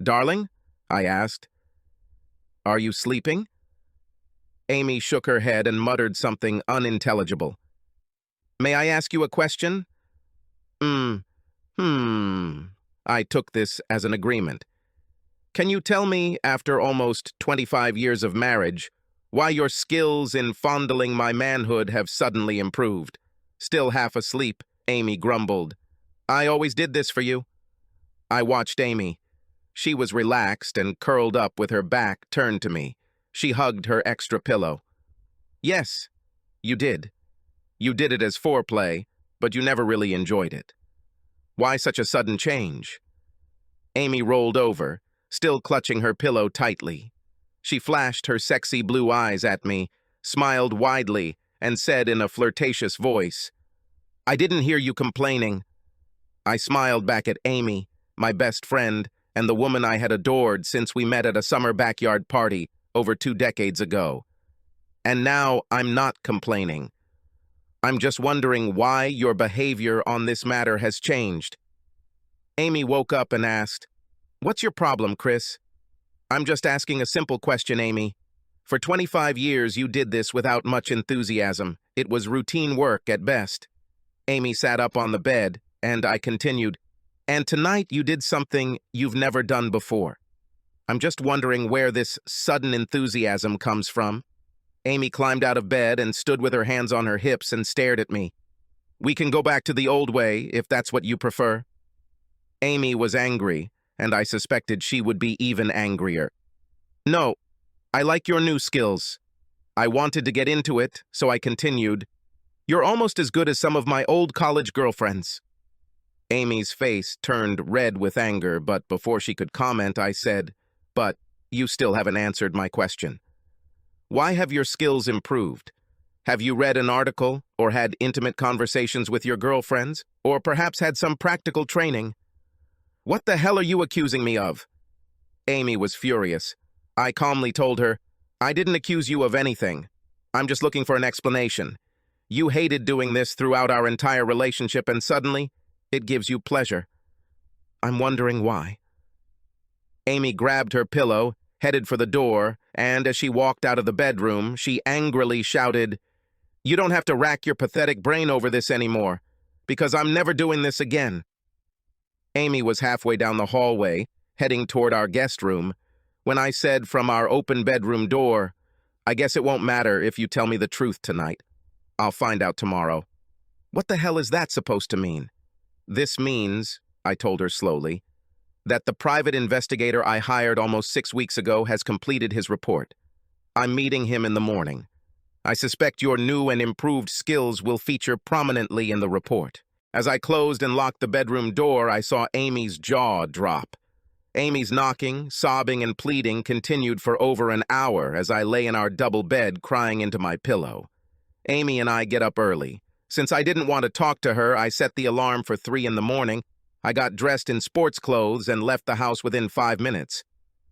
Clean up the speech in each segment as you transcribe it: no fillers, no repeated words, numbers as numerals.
Darling? I asked. Are you sleeping? Amy shook her head and muttered something unintelligible. May I ask you a question? I took this as an agreement. Can you tell me, after almost 25 years of marriage, why your skills in fondling my manhood have suddenly improved? Still half asleep, Amy grumbled. I always did this for you. I watched Amy. She was relaxed and curled up with her back turned to me. She hugged her extra pillow. Yes, you did. You did it as foreplay, but you never really enjoyed it. Why such a sudden change? Amy rolled over, still clutching her pillow tightly. She flashed her sexy blue eyes at me, smiled widely, and said in a flirtatious voice, I didn't hear you complaining. I smiled back at Amy, my best friend, and the woman I had adored since we met at a summer backyard party over 2 decades ago. And now I'm not complaining. I'm just wondering why your behavior on this matter has changed. Amy woke up and asked, What's your problem, Chris? I'm just asking a simple question, Amy. For 25 years, you did this without much enthusiasm. It was routine work at best. Amy sat up on the bed, and I continued, And tonight you did something you've never done before. I'm just wondering where this sudden enthusiasm comes from. Amy climbed out of bed and stood with her hands on her hips and stared at me. We can go back to the old way, if that's what you prefer. Amy was angry, and I suspected she would be even angrier. No, I like your new skills. I wanted to get into it, so I continued. You're almost as good as some of my old college girlfriends. Amy's face turned red with anger, but before she could comment, I said, But you still haven't answered my question. Why have your skills improved? Have you read an article, or had intimate conversations with your girlfriends, or perhaps had some practical training? What the hell are you accusing me of? Amy was furious. I calmly told her, I didn't accuse you of anything. I'm just looking for an explanation. You hated doing this throughout our entire relationship, and suddenly, it gives you pleasure. I'm wondering why. Amy grabbed her pillow, headed for the door, and as she walked out of the bedroom, she angrily shouted, You don't have to rack your pathetic brain over this anymore, because I'm never doing this again. Amy was halfway down the hallway, heading toward our guest room, when I said from our open bedroom door, I guess it won't matter if you tell me the truth tonight. I'll find out tomorrow. What the hell is that supposed to mean? This means, I told her slowly, that the private investigator I hired almost 6 weeks ago has completed his report. I'm meeting him in the morning. I suspect your new and improved skills will feature prominently in the report. As I closed and locked the bedroom door, I saw Amy's jaw drop. Amy's knocking, sobbing, and pleading continued for over an hour as I lay in our double bed crying into my pillow. Amy and I get up early. Since I didn't want to talk to her, I set the alarm for 3 in the morning. I got dressed in sports clothes and left the house within 5 minutes.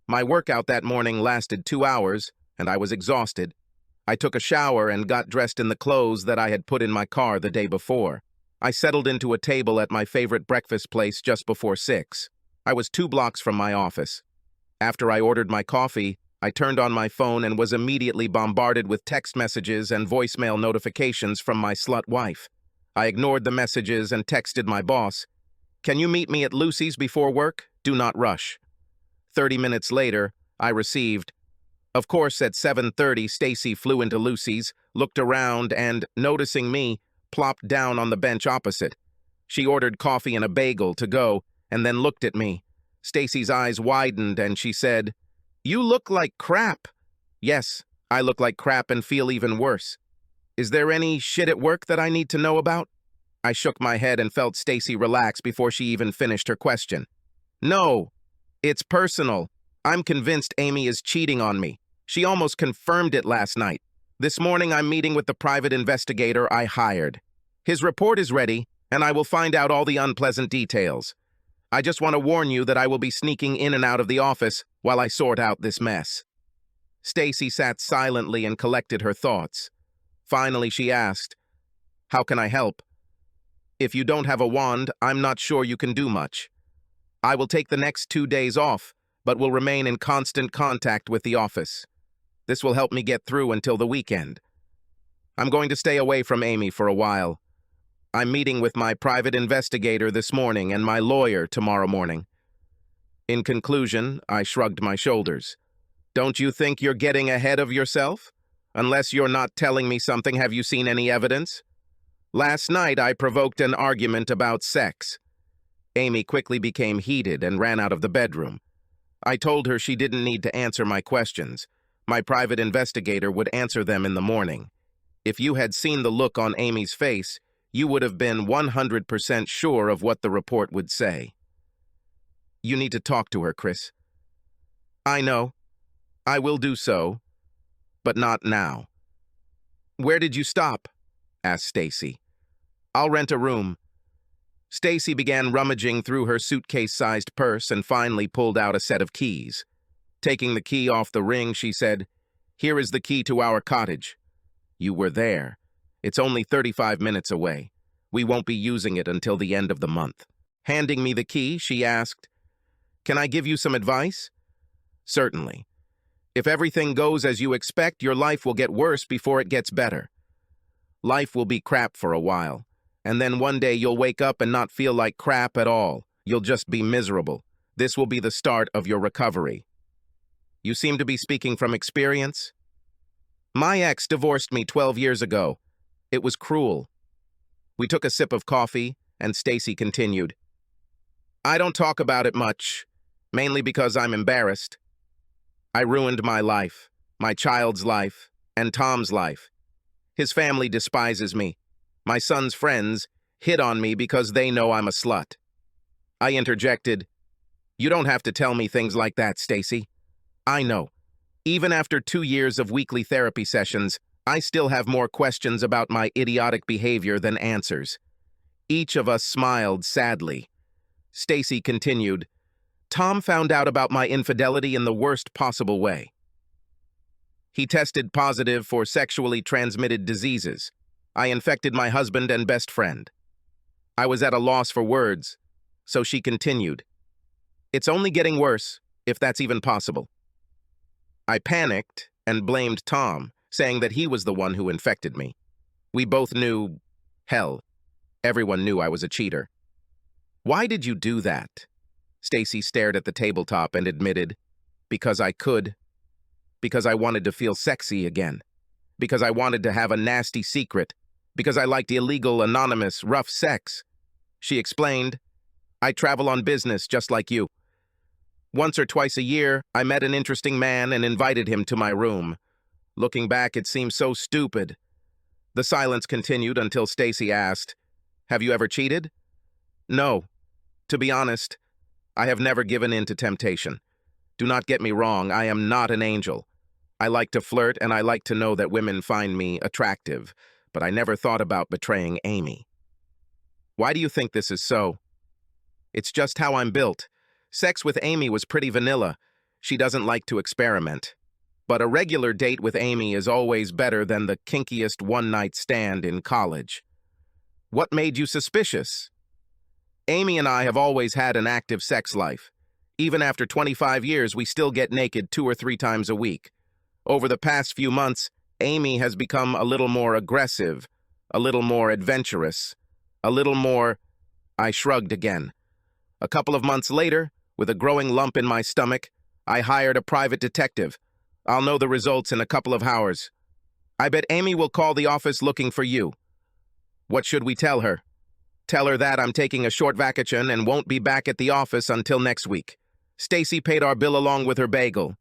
My workout that morning lasted 2 hours, and I was exhausted. I took a shower and got dressed in the clothes that I had put in my car the day before. I settled into a table at my favorite breakfast place just before 6. I was 2 blocks from my office. After I ordered my coffee, I turned on my phone and was immediately bombarded with text messages and voicemail notifications from my slut wife. I ignored the messages and texted my boss, Can you meet me at Lucy's before work? Do not rush. 30 minutes later, I received, Of course, at 7:30, Stacy flew into Lucy's, looked around, and, noticing me, plopped down on the bench opposite. She ordered coffee and a bagel to go, and then looked at me. Stacy's eyes widened, and she said, You look like crap. Yes, I look like crap and feel even worse. Is there any shit at work that I need to know about? I shook my head and felt Stacy relax before she even finished her question. No, it's personal. I'm convinced Amy is cheating on me. She almost confirmed it last night. This morning I'm meeting with the private investigator I hired. His report is ready, and I will find out all the unpleasant details. I just want to warn you that I will be sneaking in and out of the office while I sort out this mess. Stacy sat silently and collected her thoughts. Finally, she asked, How can I help? If you don't have a wand, I'm not sure you can do much. I will take the next 2 days off, but will remain in constant contact with the office. This will help me get through until the weekend. I'm going to stay away from Amy for a while. I'm meeting with my private investigator this morning and my lawyer tomorrow morning. In conclusion, I shrugged my shoulders. Don't you think you're getting ahead of yourself? Unless you're not telling me something, have you seen any evidence? Last night, I provoked an argument about sex. Amy quickly became heated and ran out of the bedroom. I told her she didn't need to answer my questions. My private investigator would answer them in the morning. If you had seen the look on Amy's face, you would have been 100% sure of what the report would say. You need to talk to her, Chris. I know. I will do so, but not now. Where did you stop? Asked Stacy. I'll rent a room. Stacy began rummaging through her suitcase-sized purse and finally pulled out a set of keys. Taking the key off the ring, she said, "Here is the key to our cottage. You were there. It's only 35 minutes away. We won't be using it until the end of the month." Handing me the key, she asked, "Can I give you some advice?" "Certainly. If everything goes as you expect, your life will get worse before it gets better. Life will be crap for a while, and then one day you'll wake up and not feel like crap at all. You'll just be miserable. This will be the start of your recovery." You seem to be speaking from experience. My ex divorced me 12 years ago. It was cruel. We took a sip of coffee, and Stacy continued. I don't talk about it much, mainly because I'm embarrassed. I ruined my life, my child's life, and Tom's life. His family despises me. My son's friends hit on me because they know I'm a slut. I interjected, "You don't have to tell me things like that, Stacy. I know. Even after 2 years of weekly therapy sessions, I still have more questions about my idiotic behavior than answers." Each of us smiled sadly. Stacy continued, "Tom found out about my infidelity in the worst possible way. He tested positive for sexually transmitted diseases. I infected my husband and best friend. I was at a loss for words, so she continued, It's only getting worse, if that's even possible." I panicked and blamed Tom, saying that he was the one who infected me. We both knew, hell, everyone knew I was a cheater. "Why did you do that?" Stacy stared at the tabletop and admitted, "Because I could. Because I wanted to feel sexy again. Because I wanted to have a nasty secret. Because I liked illegal, anonymous, rough sex." She explained, "I travel on business just like you. Once or twice a year, I met an interesting man and invited him to my room. Looking back, it seems so stupid." The silence continued until Stacy asked, "Have you ever cheated?" "No. To be honest, I have never given in to temptation. Do not get me wrong, I am not an angel. I like to flirt and I like to know that women find me attractive, but I never thought about betraying Amy." "Why do you think this is so?" "It's just how I'm built. Sex with Amy was pretty vanilla. She doesn't like to experiment. But a regular date with Amy is always better than the kinkiest one-night stand in college." "What made you suspicious?" "Amy and I have always had an active sex life. Even after 25 years, we still get naked 2 or 3 times a week. Over the past few months, Amy has become a little more aggressive, a little more adventurous, a little more—" I shrugged again. A couple of months later, with a growing lump in my stomach, I hired a private detective. I'll know the results in a couple of hours. I bet Amy will call the office looking for you. What should we tell her? Tell her that I'm taking a short vacation and won't be back at the office until next week. Stacy paid our bill along with her bagel.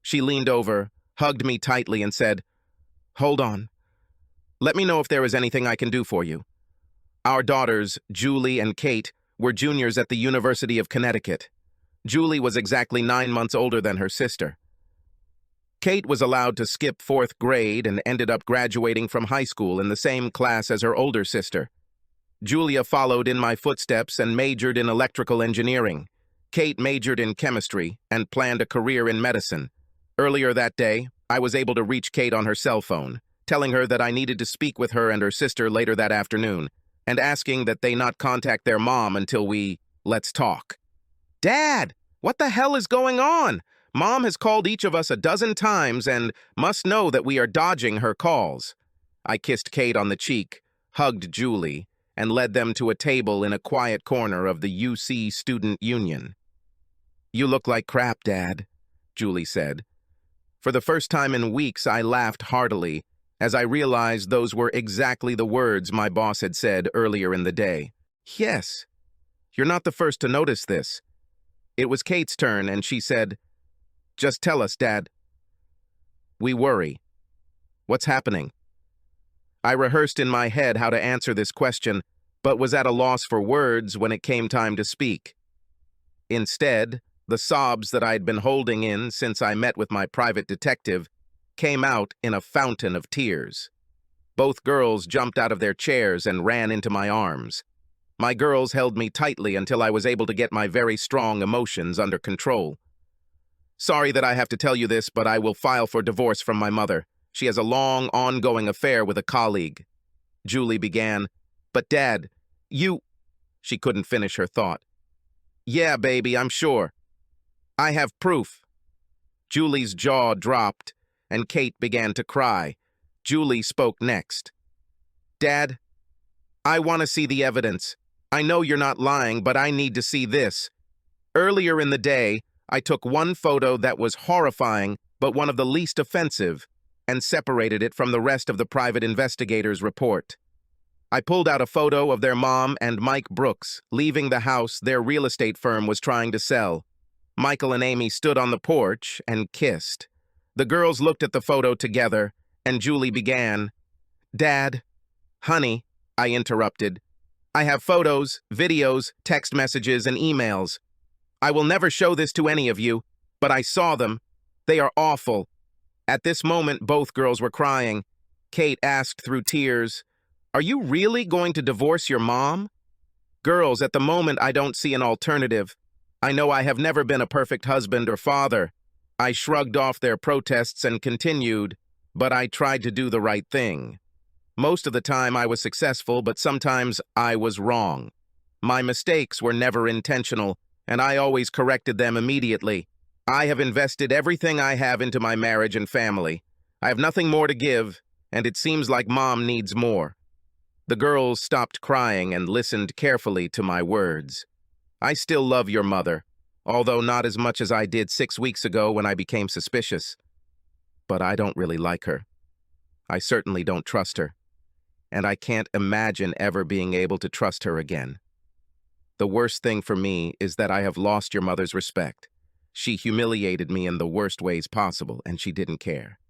She leaned over, hugged me tightly, and said, "Hold on. Let me know if there is anything I can do for you." Our daughters, Julie and Kate, were juniors at the University of Connecticut. Julie was exactly 9 months older than her sister. Kate was allowed to skip 4th grade and ended up graduating from high school in the same class as her older sister. Julia followed in my footsteps and majored in electrical engineering. Kate majored in chemistry and planned a career in medicine. Earlier that day, I was able to reach Kate on her cell phone, telling her that I needed to speak with her and her sister later that afternoon, and asking that they not contact their mom until we, let's talk. "Dad!" What the hell is going on? Mom has called each of us a dozen times and must know that we are dodging her calls. I kissed Kate on the cheek, hugged Julie, and led them to a table in a quiet corner of the UC Student Union. "You look like crap, Dad," Julie said. For the first time in weeks, I laughed heartily as I realized those were exactly the words my boss had said earlier in the day. "Yes, you're not the first to notice this." It was Kate's turn, and she said, "Just tell us, Dad." "We worry. What's happening?" I rehearsed in my head how to answer this question, but was at a loss for words when it came time to speak. Instead, the sobs that I'd been holding in since I met with my private detective came out in a fountain of tears. Both girls jumped out of their chairs and ran into my arms. My girls held me tightly until I was able to get my very strong emotions under control. "Sorry that I have to tell you this, but I will file for divorce from my mother. She has a long, ongoing affair with a colleague," Julie began. "But Dad, you—" She couldn't finish her thought. "Yeah, baby, I'm sure. I have proof." Julie's jaw dropped, and Kate began to cry. Julie spoke next. "Dad, I want to see the evidence. I know you're not lying, but I need to see this. Earlier in the day, I took one photo that was horrifying, but one of the least offensive, and separated it from the rest of the private investigator's report. I pulled out a photo of their mom and Mike Brooks leaving the house their real estate firm was trying to sell. Michael and Amy stood on the porch and kissed. The girls looked at the photo together, and Julie began. "Dad." "Honey," I interrupted. "I have photos, videos, text messages, and emails. I will never show this to any of you, but I saw them. They are awful." At this moment, both girls were crying. Kate asked through tears, "Are you really going to divorce your mom?" "Girls, at the moment I don't see an alternative. I know I have never been a perfect husband or father." I shrugged off their protests and continued, "But I tried to do the right thing. Most of the time I was successful, but sometimes I was wrong. My mistakes were never intentional, and I always corrected them immediately. I have invested everything I have into my marriage and family. I have nothing more to give, and it seems like Mom needs more." The girls stopped crying and listened carefully to my words. "I still love your mother, although not as much as I did 6 weeks ago when I became suspicious. But I don't really like her. I certainly don't trust her, and I can't imagine ever being able to trust her again. The worst thing for me is that I have lost your mother's respect. She humiliated me in the worst ways possible, and she didn't care."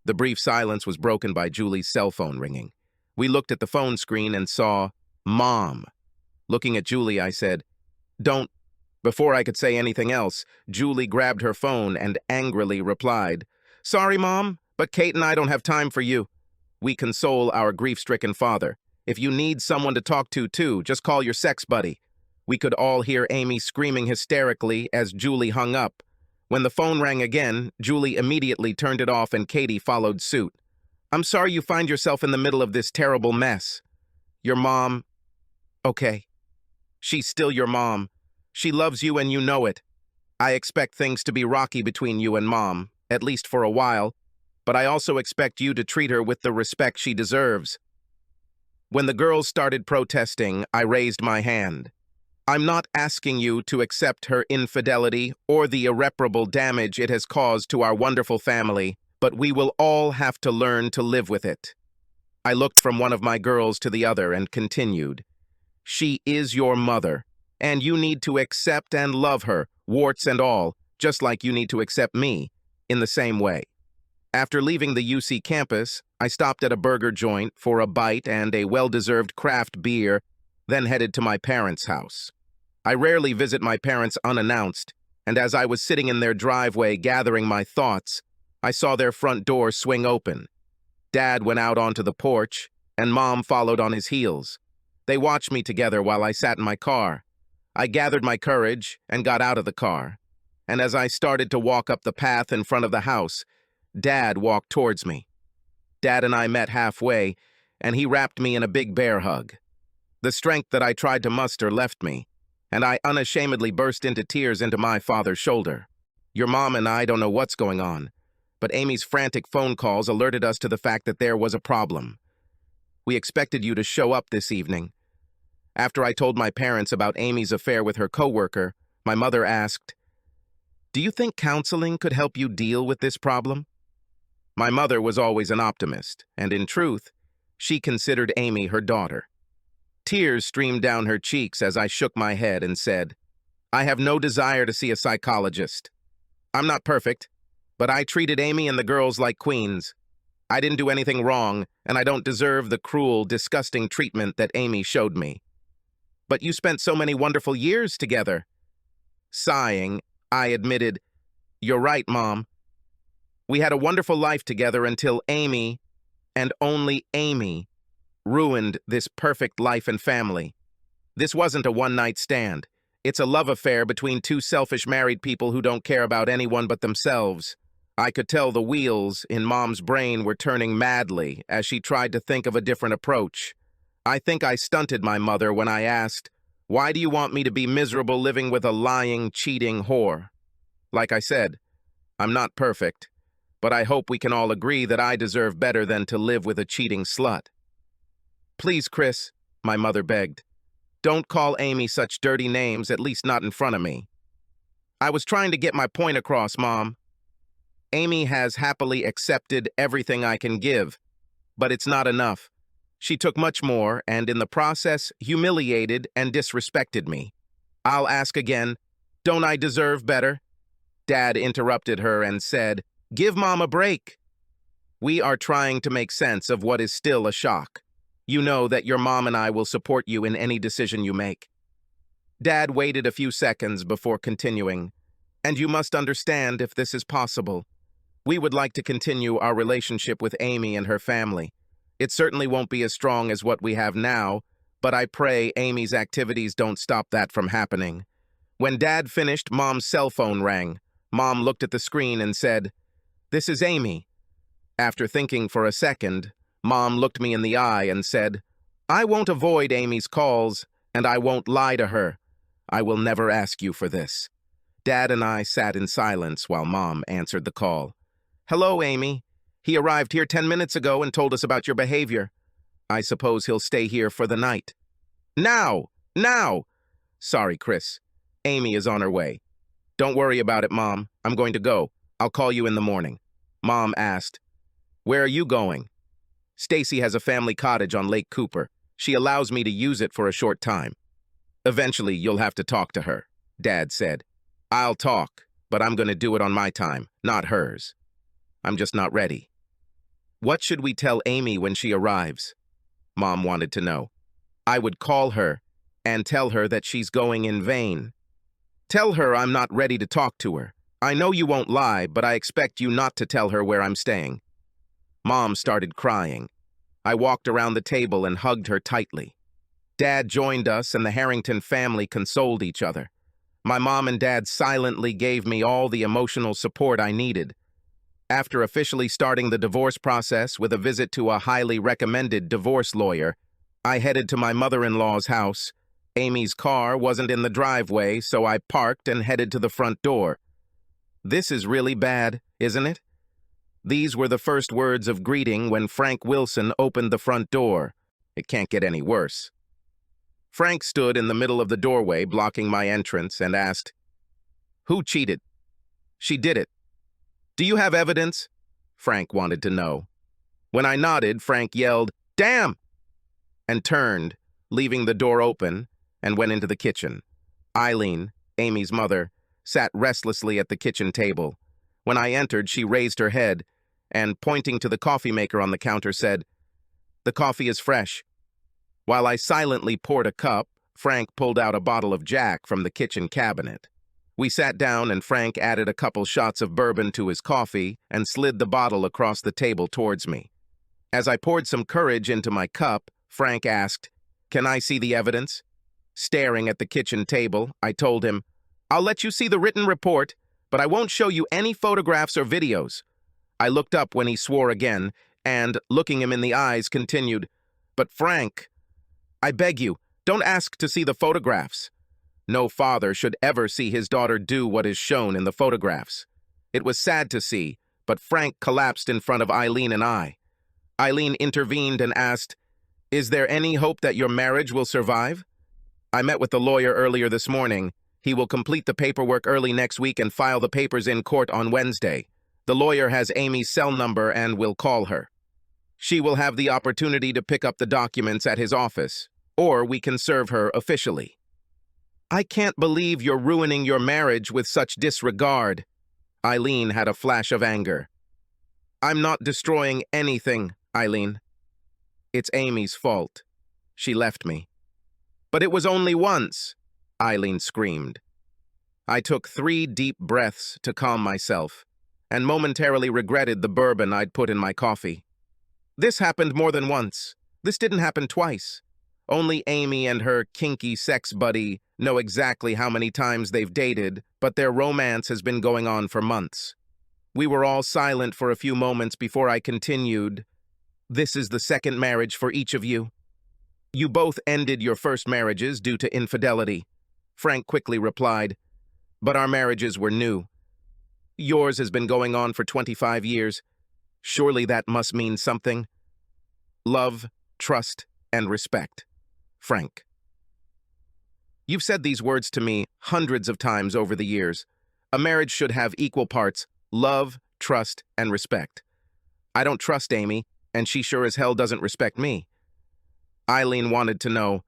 The brief silence was broken by Julie's cell phone ringing. We looked at the phone screen and saw Mom. Looking at Julie, I said, "Don't—" Before I could say anything else, Julie grabbed her phone and angrily replied, "Sorry, Mom, but Kate and I don't have time for you. We console our grief-stricken father. If you need someone to talk to, too, just call your sex buddy." We could all hear Amy screaming hysterically as Julie hung up. When the phone rang again, Julie immediately turned it off and Katie followed suit. "I'm sorry you find yourself in the middle of this terrible mess. Your mom—" "Okay. She's still your mom. She loves you and you know it. I expect things to be rocky between you and Mom, at least for a while, but I also expect you to treat her with the respect she deserves." When the girls started protesting, I raised my hand. "I'm not asking you to accept her infidelity or the irreparable damage it has caused to our wonderful family, but we will all have to learn to live with it." I looked from one of my girls to the other and continued. "She is your mother, and you need to accept and love her, warts and all, just like you need to accept me, in the same way." After leaving the UC campus, I stopped at a burger joint for a bite and a well-deserved craft beer, then headed to my parents' house. I rarely visit my parents unannounced, and as I was sitting in their driveway gathering my thoughts, I saw their front door swing open. Dad went out onto the porch, and Mom followed on his heels. They watched me together while I sat in my car. I gathered my courage and got out of the car, and as I started to walk up the path in front of the house, Dad walked towards me. Dad and I met halfway, and he wrapped me in a big bear hug. The strength that I tried to muster left me, and I unashamedly burst into tears into my father's shoulder. Your mom and I don't know what's going on, but Amy's frantic phone calls alerted us to the fact that there was a problem. We expected you to show up this evening. After I told my parents about Amy's affair with her coworker, my mother asked, "Do you think counseling could help you deal with this problem?" My mother was always an optimist, and in truth, she considered Amy her daughter. Tears streamed down her cheeks as I shook my head and said, "I have no desire to see a psychologist. I'm not perfect, but I treated Amy and the girls like queens. I didn't do anything wrong, and I don't deserve the cruel, disgusting treatment that Amy showed me." "But you spent so many wonderful years together." Sighing, I admitted, "You're right, Mom. We had a wonderful life together until Amy, and only Amy, ruined this perfect life and family. This wasn't a one-night stand. It's a love affair between two selfish married people who don't care about anyone but themselves." I could tell the wheels in Mom's brain were turning madly as she tried to think of a different approach. I think I stunted my mother when I asked, "Why do you want me to be miserable living with a lying, cheating whore?" Like I said, I'm not perfect, but I hope we can all agree that I deserve better than to live with a cheating slut. "Please, Chris," my mother begged, "don't call Amy such dirty names, at least not in front of me." "I was trying to get my point across, Mom. Amy has happily accepted everything I can give, but it's not enough. She took much more and, in the process, humiliated and disrespected me. I'll ask again, don't I deserve better?" Dad interrupted her and said, "Give Mom a break. We are trying to make sense of what is still a shock. You know that your mom and I will support you in any decision you make." Dad waited a few seconds before continuing, "And you must understand if this is possible. We would like to continue our relationship with Amy and her family. It certainly won't be as strong as what we have now, but I pray Amy's activities don't stop that from happening." When Dad finished, Mom's cell phone rang. Mom looked at the screen and said, "This is Amy." After thinking for a second, Mom looked me in the eye and said, "I won't avoid Amy's calls, and I won't lie to her. I will never ask you for this." Dad and I sat in silence while Mom answered the call. "Hello, Amy. He arrived here 10 minutes ago and told us about your behavior. I suppose he'll stay here for the night." "Now! Now!" "Sorry, Chris. Amy is on her way." "Don't worry about it, Mom. I'm going to go. I'll call you in the morning." Mom asked, "Where are you going?" "Stacy has a family cottage on Lake Cooper. She allows me to use it for a short time." "Eventually, you'll have to talk to her," Dad said. "I'll talk, but I'm going to do it on my time, not hers. I'm just not ready." "What should we tell Amy when she arrives?" Mom wanted to know. "I would call her and tell her that she's going in vain. Tell her I'm not ready to talk to her. I know you won't lie, but I expect you not to tell her where I'm staying." Mom started crying. I walked around the table and hugged her tightly. Dad joined us, and the Harrington family consoled each other. My mom and Dad silently gave me all the emotional support I needed. After officially starting the divorce process with a visit to a highly recommended divorce lawyer, I headed to my mother-in-law's house. Amy's car wasn't in the driveway, so I parked and headed to the front door. "This is really bad, isn't it?" These were the first words of greeting when Frank Wilson opened the front door. It can't get any worse. Frank stood in the middle of the doorway, blocking my entrance, and asked, "Who cheated?" "She did it." "Do you have evidence?" Frank wanted to know. When I nodded, Frank yelled, "Damn!" and turned, leaving the door open, and went into the kitchen. Eileen, Amy's mother, sat restlessly at the kitchen table. When I entered, she raised her head and, pointing to the coffee maker on the counter, said, "The coffee is fresh." While I silently poured a cup, Frank pulled out a bottle of Jack from the kitchen cabinet. We sat down and Frank added a couple shots of bourbon to his coffee and slid the bottle across the table towards me. As I poured some courage into my cup, Frank asked, "Can I see the evidence?" Staring at the kitchen table, I told him, "I'll let you see the written report, but I won't show you any photographs or videos." I looked up when he swore again and, looking him in the eyes, continued, "But Frank, I beg you, don't ask to see the photographs. No father should ever see his daughter do what is shown in the photographs. It was sad to see, but Frank collapsed in front of Eileen and I. Eileen intervened and asked, "Is there any hope that your marriage will survive?" "I met with the lawyer earlier this morning. He will complete the paperwork early next week and file the papers in court on Wednesday. The lawyer has Amy's cell number and will call her. She will have the opportunity to pick up the documents at his office, or we can serve her officially." "I can't believe you're ruining your marriage with such disregard." Eileen had a flash of anger. "I'm not destroying anything, Eileen. It's Amy's fault. She left me." "But it was only once," Eileen screamed. I took 3 deep breaths to calm myself, and momentarily regretted the bourbon I'd put in my coffee. "This happened more than once. This didn't happen twice. Only Amy and her kinky sex buddy know exactly how many times they've dated, but their romance has been going on for months." We were all silent for a few moments before I continued. "This is the second marriage for each of you. You both ended your first marriages due to infidelity," Frank quickly replied, "but our marriages were new. Yours has been going on for 25 years. Surely that must mean something. Love, trust, and respect. Frank." You've said these words to me hundreds of times over the years. A marriage should have equal parts love, trust, and respect. I don't trust Amy, and she sure as hell doesn't respect me. Eileen wanted to know,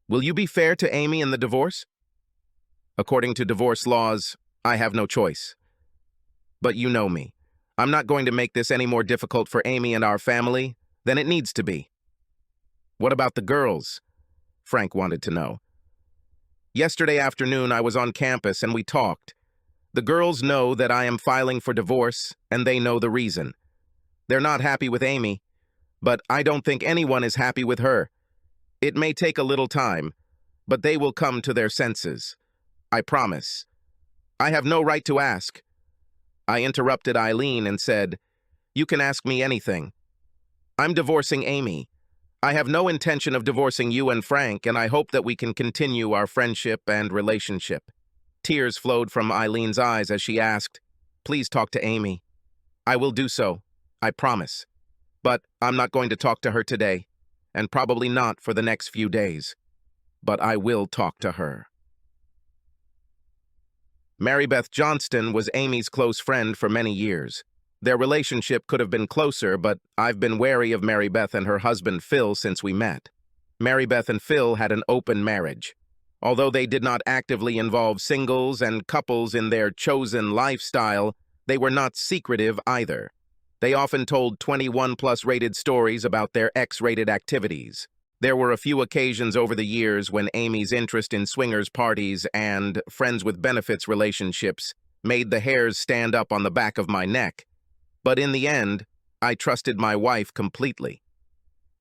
"Will you be fair to Amy in the divorce?" According to divorce laws, I have no choice. But you know me. I'm not going to make this any more difficult for Amy and our family than it needs to be. "What about the girls?" Frank wanted to know. "Yesterday afternoon I was on campus and we talked. The girls know that I am filing for divorce, and they know the reason. They're not happy with Amy, but I don't think anyone is happy with her. It may take a little time, but they will come to their senses. I promise. I have no right to ask." I interrupted Eileen and said, "You can ask me anything. I'm divorcing Amy. I have no intention of divorcing you and Frank, and I hope that we can continue our friendship and relationship." Tears flowed from Eileen's eyes as she asked, "Please talk to Amy." "I will do so, I promise. But I'm not going to talk to her today, and probably not for the next few days. But I will talk to her." Mary Beth Johnston was Amy's close friend for many years. Their relationship could have been closer, but I've been wary of Mary Beth and her husband Phil since we met. Mary Beth and Phil had an open marriage. Although they did not actively involve singles and couples in their chosen lifestyle, they were not secretive either. They often told 21-plus rated stories about their X-rated activities. There were a few occasions over the years when Amy's interest in swingers parties and friends with benefits relationships made the hairs stand up on the back of my neck. But in the end, I trusted my wife completely.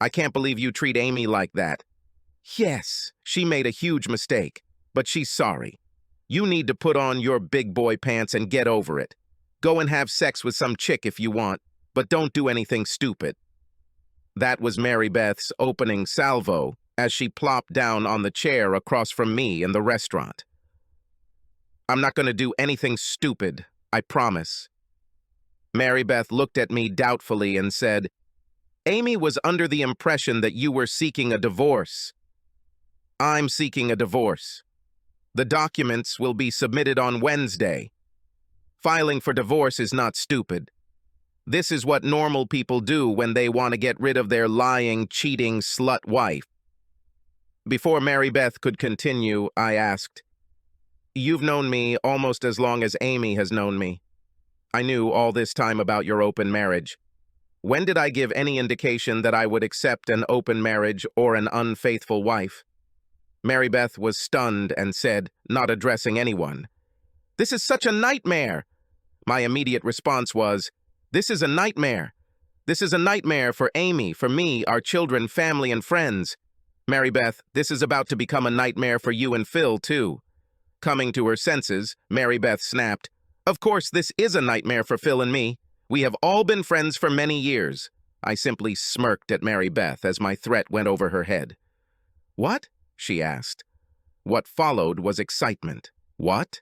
"I can't believe you treat Amy like that." "Yes, she made a huge mistake, but she's sorry. You need to put on your big boy pants and get over it. Go and have sex with some chick if you want, but don't do anything stupid." That was Mary Beth's opening salvo as she plopped down on the chair across from me in the restaurant. "I'm not going to do anything stupid, I promise." Mary Beth looked at me doubtfully and said, "Amy was under the impression that you were seeking a divorce." "I'm seeking a divorce. The documents will be submitted on Wednesday. Filing for divorce is not stupid. This is what normal people do when they want to get rid of their lying, cheating slut wife." Before Mary Beth could continue, I asked, "You've known me almost as long as Amy has known me. I knew all this time about your open marriage. When did I give any indication that I would accept an open marriage or an unfaithful wife?" Mary Beth was stunned and said, not addressing anyone, "This is such a nightmare." My immediate response was, "This is a nightmare. This is a nightmare for Amy, for me, our children, family, and friends. Mary Beth, this is about to become a nightmare for you and Phil, too." Coming to her senses, Mary Beth snapped, "Of course, this is a nightmare for Phil and me. We have all been friends for many years." I simply smirked at Mary Beth as my threat went over her head. "What?" she asked. What followed was excitement. What?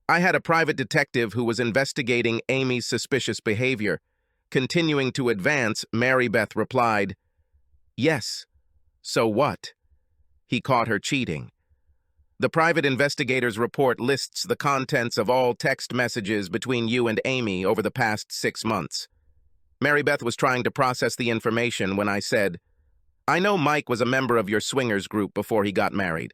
I had a private detective who was investigating Amy's suspicious behavior. Continuing to advance, Mary Beth replied, "Yes, so what?" He caught her cheating. The private investigator's report lists the contents of all text messages between you and Amy over the past 6 months. Mary Beth was trying to process the information when I said, "I know Mike was a member of your swingers group before he got married.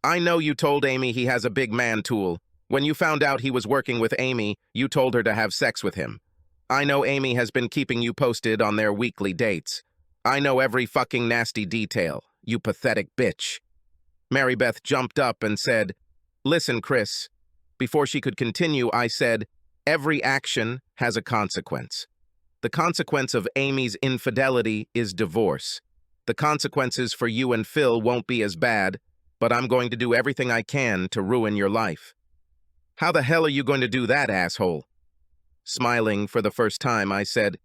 I know you told Amy he has a big man tool. When you found out he was working with Amy, you told her to have sex with him. I know Amy has been keeping you posted on their weekly dates. I know every fucking nasty detail, you pathetic bitch." Mary Beth jumped up and said, "Listen, Chris." Before she could continue, I said, "Every action has a consequence. The consequence of Amy's infidelity is divorce. The consequences for you and Phil won't be as bad, but I'm going to do everything I can to ruin your life." "How the hell are you going to do that, asshole?" Smiling for the first time, I said,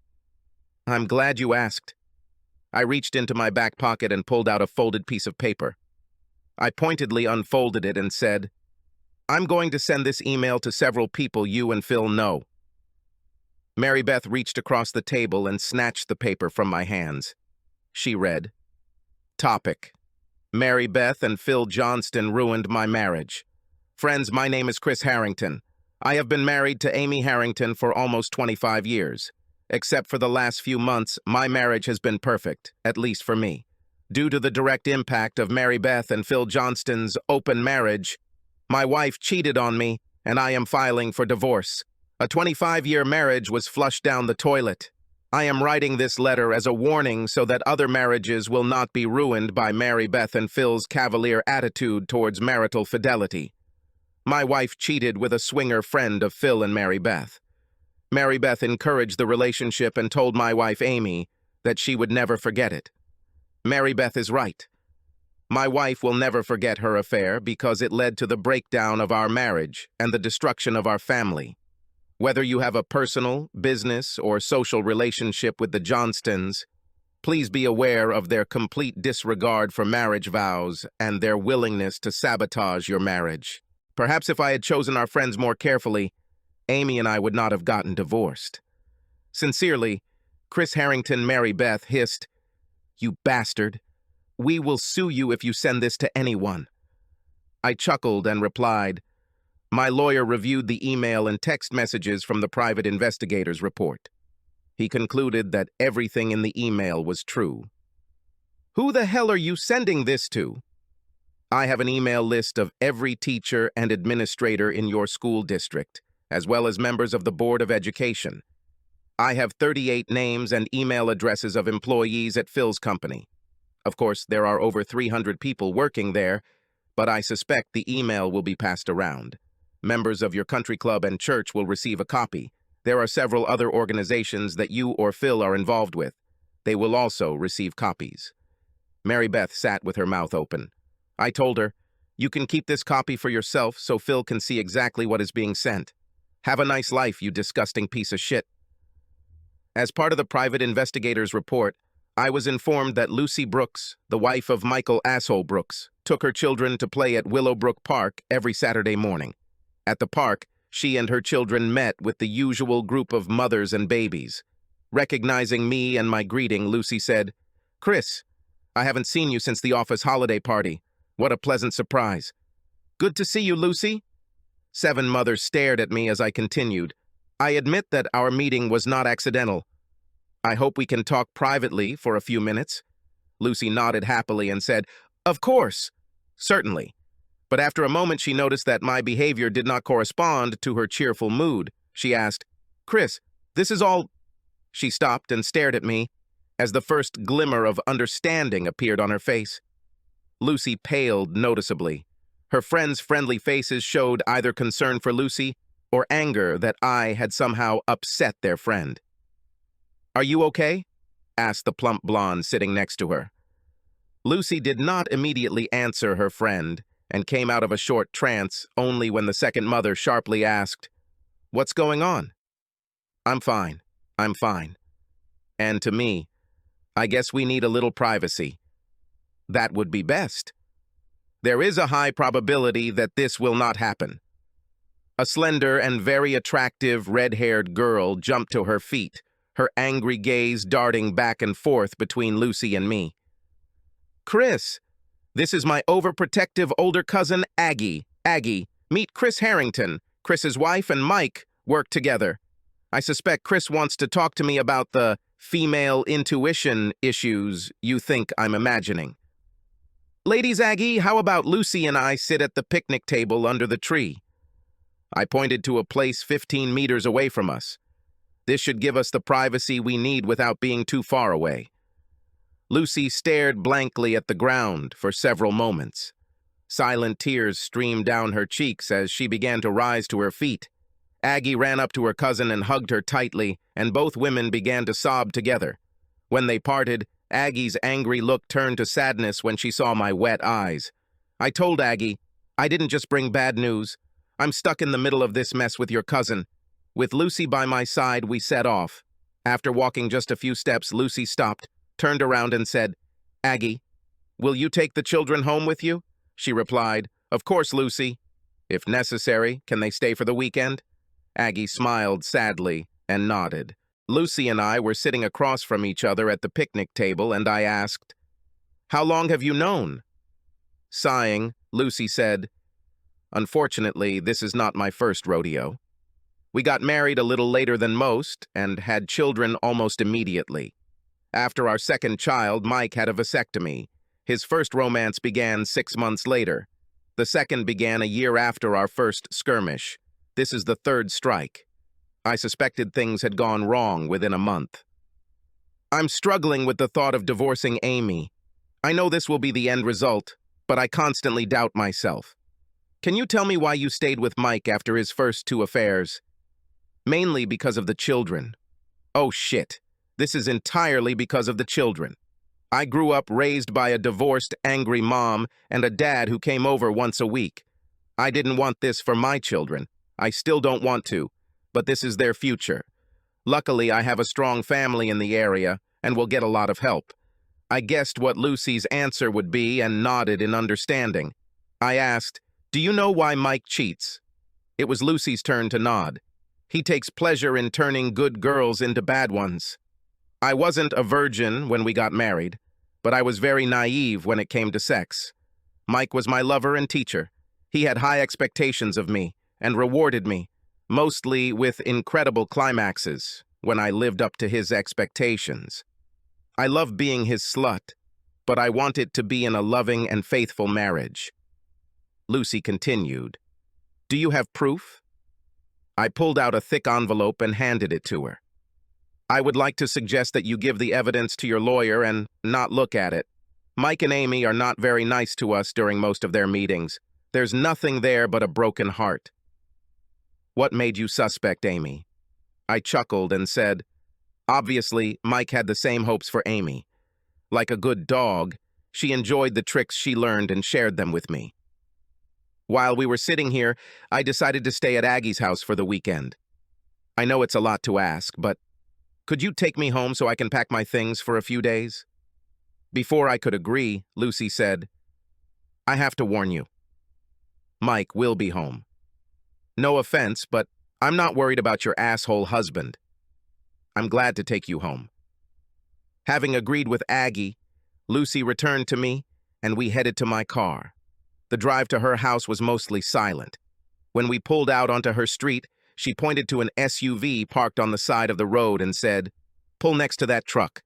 "I'm glad you asked." I reached into my back pocket and pulled out a folded piece of paper. I pointedly unfolded it and said, "I'm going to send this email to several people you and Phil know." Mary Beth reached across the table and snatched the paper from my hands. She read, "Topic: Mary Beth and Phil Johnston ruined my marriage. Friends, my name is Chris Harrington. I have been married to Amy Harrington for almost 25 years. Except for the last few months, my marriage has been perfect, at least for me. Due to the direct impact of Mary Beth and Phil Johnston's open marriage, my wife cheated on me, and I am filing for divorce. A 25-year marriage was flushed down the toilet. I am writing this letter as a warning so that other marriages will not be ruined by Mary Beth and Phil's cavalier attitude towards marital fidelity. My wife cheated with a swinger friend of Phil and Mary Beth. Mary Beth encouraged the relationship and told my wife Amy that she would never forget it. Mary Beth is right. My wife will never forget her affair because it led to the breakdown of our marriage and the destruction of our family. Whether you have a personal, business, or social relationship with the Johnstons, please be aware of their complete disregard for marriage vows and their willingness to sabotage your marriage. Perhaps if I had chosen our friends more carefully, Amy and I would not have gotten divorced. Sincerely, Chris Harrington." Mary Beth hissed, "You bastard. We will sue you if you send this to anyone." I chuckled and replied, "My lawyer reviewed the email and text messages from the private investigator's report. He concluded that everything in the email was true." "Who the hell are you sending this to?" "I have an email list of every teacher and administrator in your school district, as well as members of the Board of Education. I have 38 names and email addresses of employees at Phil's company. Of course, there are over 300 people working there, but I suspect the email will be passed around. Members of your country club and church will receive a copy. There are several other organizations that you or Phil are involved with. They will also receive copies." Mary Beth sat with her mouth open. I told her, "You can keep this copy for yourself so Phil can see exactly what is being sent. Have a nice life, you disgusting piece of shit." As part of the private investigator's report, I was informed that Lucy Brooks, the wife of Michael Asshole Brooks, took her children to play at Willowbrook Park every Saturday morning. At the park, she and her children met with the usual group of mothers and babies. Recognizing me and my greeting, Lucy said, "Chris, I haven't seen you since the office holiday party. What a pleasant surprise." "Good to see you, Lucy." 7 mothers stared at me as I continued, "I admit that our meeting was not accidental. I hope we can talk privately for a few minutes." Lucy nodded happily and said, "Of course, certainly." But after a moment she noticed that my behavior did not correspond to her cheerful mood. She asked, "Chris, this is all—" She stopped and stared at me as the first glimmer of understanding appeared on her face. Lucy paled noticeably. Her friends' friendly faces showed either concern for Lucy or anger that I had somehow upset their friend. "Are you okay?" asked the plump blonde sitting next to her. Lucy did not immediately answer her friend and came out of a short trance only when the second mother sharply asked, "What's going on?" I'm fine. And to me, I guess we need a little privacy." "That would be best." There is a high probability that this will not happen. A slender and very attractive red-haired girl jumped to her feet, her angry gaze darting back and forth between Lucy and me. Chris, this is my overprotective older cousin, Aggie. Aggie, meet Chris Harrington. Chris's wife and Mike work together. I suspect Chris wants to talk to me about the female intuition issues you think I'm imagining. Ladies, Aggie, how about Lucy and I sit at the picnic table under the tree? I pointed to a place 15 meters away from us. This should give us the privacy we need without being too far away. Lucy stared blankly at the ground for several moments. Silent tears streamed down her cheeks as she began to rise to her feet. Aggie ran up to her cousin and hugged her tightly, and both women began to sob together. When they parted, Aggie's angry look turned to sadness when she saw my wet eyes. I told Aggie, I didn't just bring bad news. I'm stuck in the middle of this mess with your cousin. With Lucy by my side, we set off. After walking just a few steps, Lucy stopped, turned around and said, Aggie, will you take the children home with you? She replied, Of course, Lucy. If necessary, can they stay for the weekend? Aggie smiled sadly and nodded. Lucy and I were sitting across from each other at the picnic table, and I asked, How long have you known? Sighing, Lucy said, Unfortunately, this is not my first rodeo. We got married a little later than most and had children almost immediately. After our second child, Mike had a vasectomy. His first romance began 6 months later. The second began a year after our first skirmish. This is the third strike. I suspected things had gone wrong within a month. I'm struggling with the thought of divorcing Amy. I know this will be the end result, but I constantly doubt myself. Can you tell me why you stayed with Mike after his first 2 affairs? Mainly because of the children. Oh shit, this is entirely because of the children. I grew up raised by a divorced, angry mom and a dad who came over once a week. I didn't want this for my children. I still don't want to, but this is their future. Luckily, I have a strong family in the area and will get a lot of help. I guessed what Lucy's answer would be and nodded in understanding. I asked, Do you know why Mike cheats? It was Lucy's turn to nod. He takes pleasure in turning good girls into bad ones. I wasn't a virgin when we got married, but I was very naive when it came to sex. Mike was my lover and teacher. He had high expectations of me and rewarded me, mostly with incredible climaxes when I lived up to his expectations. I love being his slut, but I want it to be in a loving and faithful marriage. Lucy continued, Do you have proof? I pulled out a thick envelope and handed it to her. I would like to suggest that you give the evidence to your lawyer and not look at it. Mike and Amy are not very nice to us during most of their meetings. There's nothing there but a broken heart. What made you suspect Amy? I chuckled and said, Obviously, Mike had the same hopes for Amy. Like a good dog, she enjoyed the tricks she learned and shared them with me. While we were sitting here, I decided to stay at Aggie's house for the weekend. I know it's a lot to ask, but could you take me home so I can pack my things for a few days? Before I could agree, Lucy said, I have to warn you. Mike will be home. No offense, but I'm not worried about your asshole husband. I'm glad to take you home. Having agreed with Aggie, Lucy returned to me, and we headed to my car. The drive to her house was mostly silent. When we pulled out onto her street, she pointed to an SUV parked on the side of the road and said, Pull next to that truck.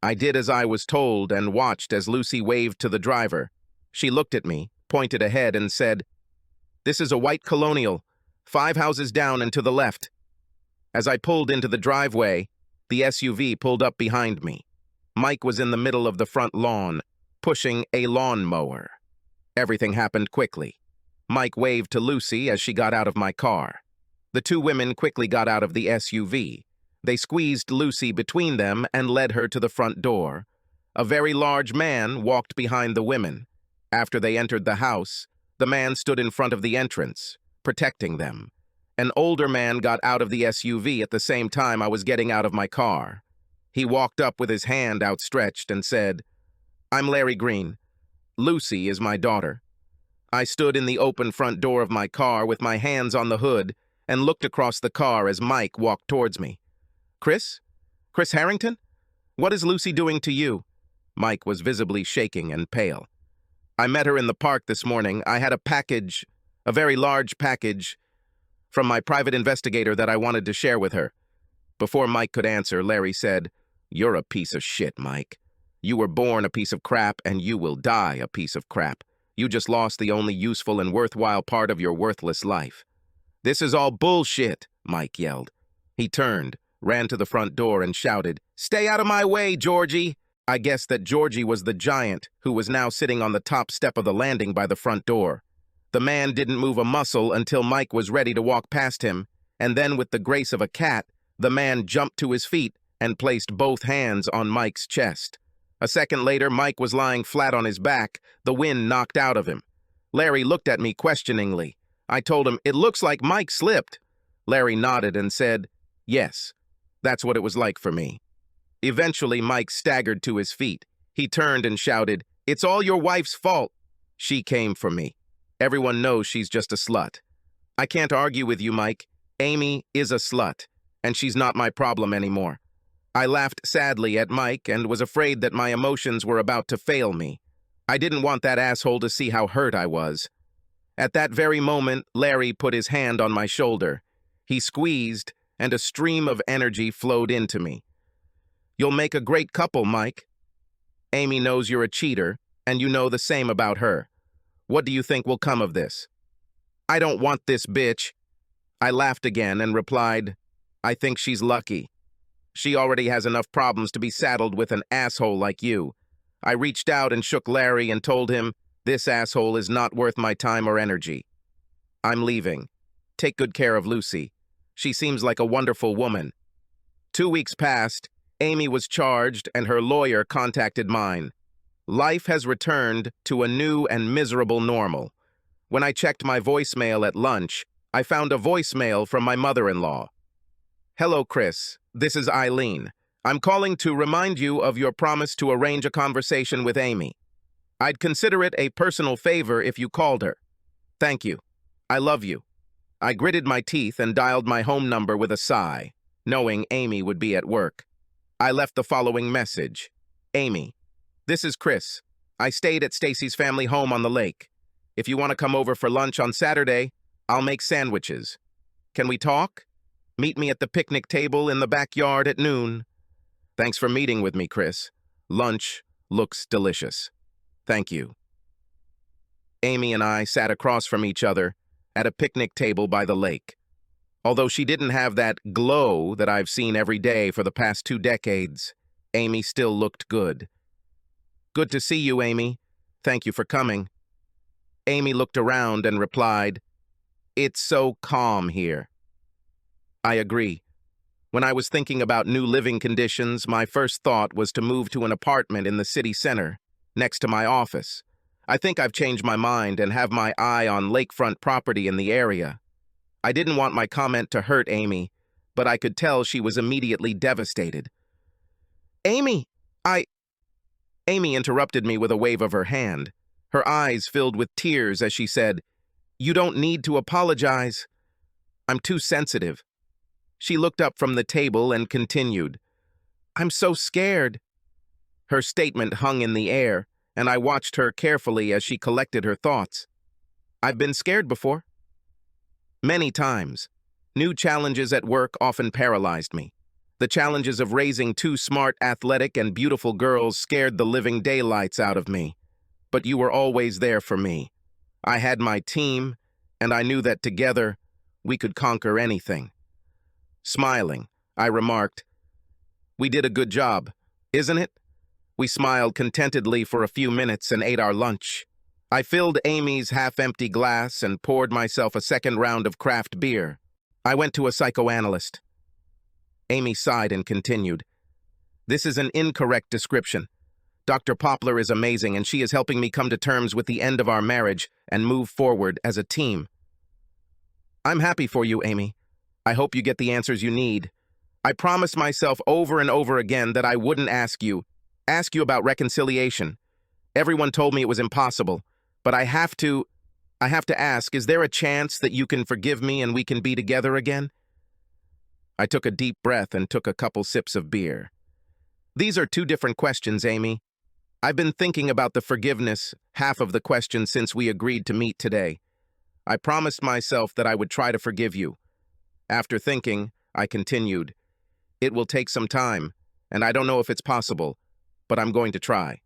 I did as I was told and watched as Lucy waved to the driver. She looked at me, pointed ahead, and said, This is a white Colonial, 5 houses down and to the left. As I pulled into the driveway, the SUV pulled up behind me. Mike was in the middle of the front lawn, pushing a lawnmower. Everything happened quickly. Mike waved to Lucy as she got out of my car. The 2 women quickly got out of the SUV. They squeezed Lucy between them and led her to the front door. A very large man walked behind the women. After they entered the house, the man stood in front of the entrance, protecting them. An older man got out of the SUV at the same time I was getting out of my car. He walked up with his hand outstretched and said, I'm Larry Green. Lucy is my daughter. I stood in the open front door of my car with my hands on the hood and looked across the car as Mike walked towards me. "Chris? Chris Harrington? What is Lucy doing to you?" Mike was visibly shaking and pale. "I met her in the park this morning. I had a package, a very large package, from my private investigator that I wanted to share with her." Before Mike could answer, Larry said, "You're a piece of shit, Mike. You were born a piece of crap, and you will die a piece of crap. You just lost the only useful and worthwhile part of your worthless life." "This is all bullshit," Mike yelled. He turned, ran to the front door, and shouted, "Stay out of my way, Georgie!" I guessed that Georgie was the giant who was now sitting on the top step of the landing by the front door. The man didn't move a muscle until Mike was ready to walk past him, and then with the grace of a cat, the man jumped to his feet and placed both hands on Mike's chest. A second later, Mike was lying flat on his back, the wind knocked out of him. Larry looked at me questioningly. I told him, "It looks like Mike slipped." Larry nodded and said, "Yes, that's what it was like for me." Eventually, Mike staggered to his feet. He turned and shouted, "It's all your wife's fault. She came for me. Everyone knows she's just a slut." "I can't argue with you, Mike. Amy is a slut, and she's not my problem anymore." I laughed sadly at Mike and was afraid that my emotions were about to fail me. I didn't want that asshole to see how hurt I was. At that very moment, Larry put his hand on my shoulder. He squeezed, and a stream of energy flowed into me. "You'll make a great couple, Mike. Amy knows you're a cheater, and you know the same about her. What do you think will come of this?" "I don't want this bitch." I laughed again and replied, "I think she's lucky. She already has enough problems to be saddled with an asshole like you." I reached out and shook Larry and told him, "This asshole is not worth my time or energy. I'm leaving. Take good care of Lucy. She seems like a wonderful woman." 2 weeks passed, Amy was charged, and her lawyer contacted mine. Life has returned to a new and miserable normal. When I checked my voicemail at lunch, I found a voicemail from my mother-in-law. "Hello, Chris. This is Eileen. I'm calling to remind you of your promise to arrange a conversation with Amy. I'd consider it a personal favor if you called her. Thank you. I love you." I gritted my teeth and dialed my home number with a sigh, knowing Amy would be at work. I left the following message. "Amy, this is Chris. I stayed at Stacy's family home on the lake. If you want to come over for lunch on Saturday, I'll make sandwiches. Can we talk? Meet me at the picnic table in the backyard at noon. Thanks for meeting with me, Chris. Lunch looks delicious. Thank you." Amy and I sat across from each other at a picnic table by the lake. Although she didn't have that glow that I've seen every day for the past 2 decades, Amy still looked good. "Good to see you, Amy. Thank you for coming." Amy looked around and replied, "It's so calm here." I agree. When I was thinking about new living conditions, my first thought was to move to an apartment in the city center, next to my office. I think I've changed my mind and have my eye on lakefront property in the area. I didn't want my comment to hurt Amy, but I could tell she was immediately devastated. "Amy, Amy interrupted me with a wave of her hand. Her eyes filled with tears as she said, "You don't need to apologize. I'm too sensitive." She looked up from the table and continued, "I'm so scared." Her statement hung in the air, and I watched her carefully as she collected her thoughts. "I've been scared before. Many times. New challenges at work often paralyzed me. The challenges of raising 2 smart, athletic, and beautiful girls scared the living daylights out of me. But you were always there for me. I had my team, and I knew that together we could conquer anything." Smiling, I remarked, "We did a good job, isn't it?" We smiled contentedly for a few minutes and ate our lunch. I filled Amy's half-empty glass and poured myself a second round of craft beer. "I went to a psychoanalyst." Amy sighed and continued, "This is an incorrect description. Dr. Poplar is amazing, and she is helping me come to terms with the end of our marriage and move forward as a team." "I'm happy for you, Amy. I hope you get the answers you need. I promised myself over and over again that I wouldn't ask you about reconciliation. Everyone told me it was impossible, but I have to." I have to ask, is there a chance that you can forgive me and we can be together again? I took a deep breath and took a couple sips of beer. These are two different questions, Amy. I've been thinking about the forgiveness half of the question since we agreed to meet today. I promised myself that I would try to forgive you. After thinking, I continued, it will take some time, and I don't know if it's possible, but I'm going to try.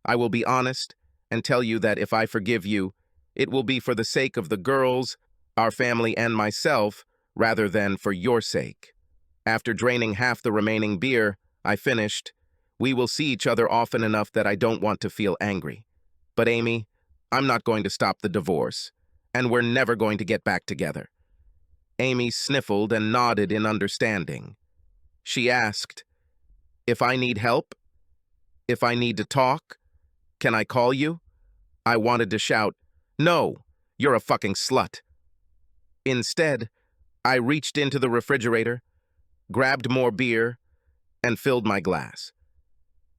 I will be honest and tell you that if I forgive you, it will be for the sake of the girls, our family, and myself, rather than for your sake. After draining half the remaining beer, I finished, we will see each other often enough that I don't want to feel angry. But Amy, I'm not going to stop the divorce, and we're never going to get back together. Amy sniffled and nodded in understanding. She asked, if I need help? If I need to talk? Can I call you? I wanted to shout, no, you're a fucking slut. Instead, I reached into the refrigerator, grabbed more beer, and filled my glass.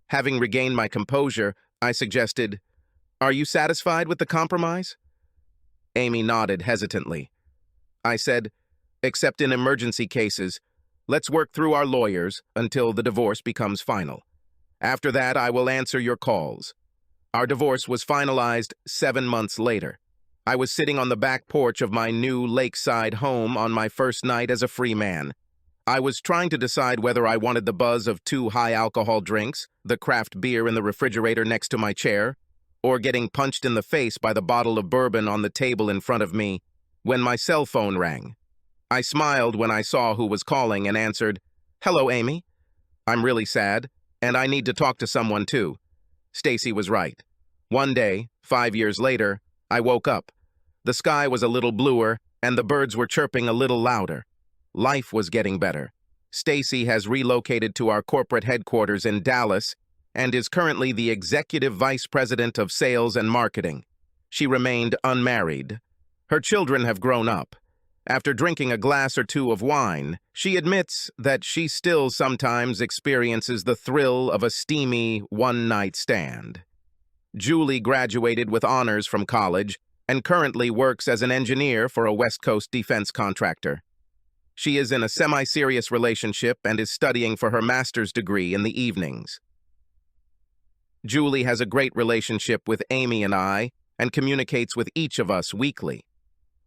Having regained my composure, I suggested, are you satisfied with the compromise? Amy nodded hesitantly. I said, except in emergency cases, let's work through our lawyers until the divorce becomes final. After that, I will answer your calls. Our divorce was finalized 7 months later. I was sitting on the back porch of my new lakeside home on my first night as a free man. I was trying to decide whether I wanted the buzz of 2 high-alcohol drinks, the craft beer in the refrigerator next to my chair, or getting punched in the face by the bottle of bourbon on the table in front of me when my cell phone rang. I smiled when I saw who was calling and answered, hello, Amy. I'm really sad, and I need to talk to someone too. Stacy was right. One day, 5 years later, I woke up. The sky was a little bluer, and the birds were chirping a little louder. Life was getting better. Stacy has relocated to our corporate headquarters in Dallas and is currently the executive vice president of sales and marketing. She remained unmarried. Her children have grown up. After drinking a glass or two of wine, she admits that she still sometimes experiences the thrill of a steamy one-night stand. Julie graduated with honors from college and currently works as an engineer for a West Coast defense contractor. She is in a semi-serious relationship and is studying for her master's degree in the evenings. Julie has a great relationship with Amy and I and communicates with each of us weekly.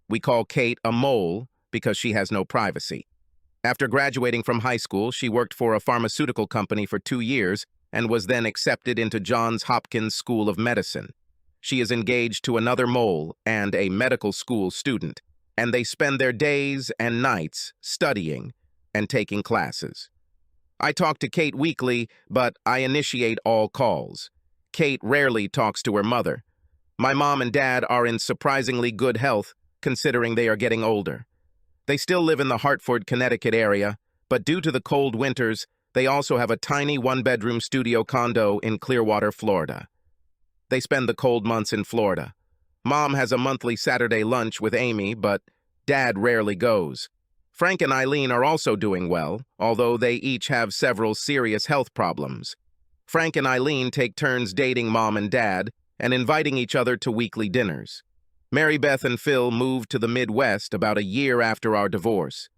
We call Kate a mole because she has no privacy. After graduating from high school, she worked for a pharmaceutical company for 2 years and was then accepted into Johns Hopkins School of Medicine. She is engaged to another mole and a medical school student, and they spend their days and nights studying and taking classes. I talk to Kate weekly, but I initiate all calls. Kate rarely talks to her mother. My mom and dad are in surprisingly good health, considering they are getting older. They still live in the Hartford, Connecticut area, but due to the cold winters, they also have a tiny one-bedroom studio condo in Clearwater, Florida. They spend the cold months in Florida. Mom has a monthly Saturday lunch with Amy, but Dad rarely goes. Frank and Eileen are also doing well, although they each have several serious health problems. Frank and Eileen take turns dating Mom and Dad and inviting each other to weekly dinners. Mary Beth and Phil moved to the Midwest about a year after our divorce.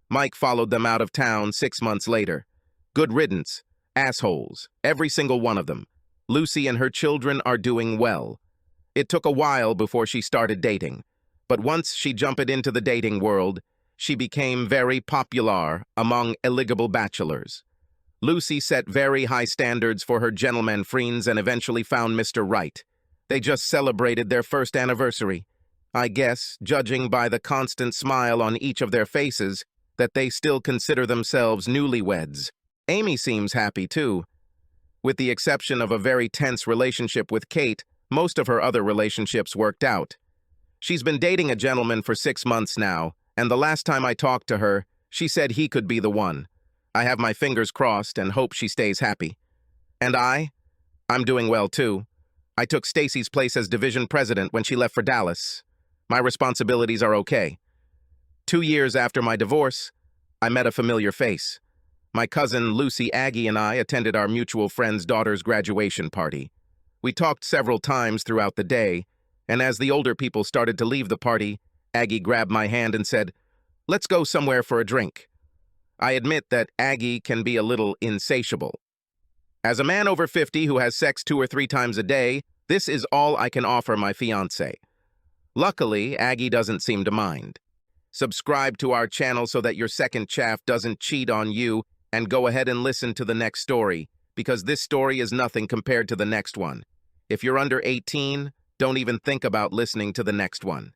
Mike followed them out of town 6 months later. Good riddance. Assholes. Every single one of them. Lucy and her children are doing well. It took a while before she started dating, but once she jumped into the dating world, she became very popular among eligible bachelors. Lucy set very high standards for her gentleman friends and eventually found Mr. Right. They just celebrated their first anniversary. I guess, judging by the constant smile on each of their faces, that they still consider themselves newlyweds. Amy seems happy, too. With the exception of a very tense relationship with Kate, most of her other relationships worked out. She's been dating a gentleman for 6 months now, and the last time I talked to her, she said he could be the one. I have my fingers crossed and hope she stays happy. And I'm doing well, too. I took Stacy's place as division president when she left for Dallas. My responsibilities are okay. 2 years after my divorce, I met a familiar face. My cousin Lucy Aggie and I attended our mutual friend's daughter's graduation party. We talked several times throughout the day, And as the older people started to leave the party, Aggie grabbed my hand and said, "Let's go somewhere for a drink." I admit that Aggie can be a little insatiable. As a man over 50 who has sex 2 or 3 times a day, this is all I can offer my fiancé. Luckily, Aggie doesn't seem to mind. Subscribe to our channel so that your second chaff doesn't cheat on you, and go ahead and listen to the next story, because this story is nothing compared to the next one. If you're under 18, don't even think about listening to the next one.